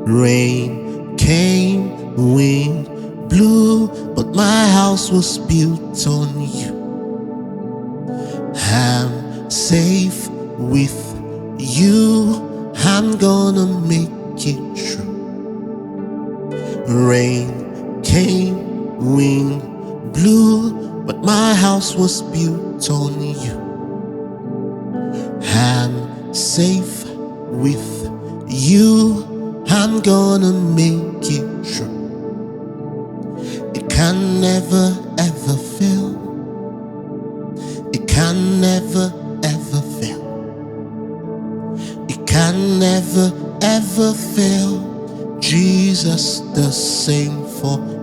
Rain came, wind blew, but my house was built on you. I'm safe with you. I'm gonna make it true. Rain came, wind blew, but my house was built on you. I'm safe with you. I'm gonna make it true. It can never ever fail. It can never ever fail. It can never ever fail. Jesus the same for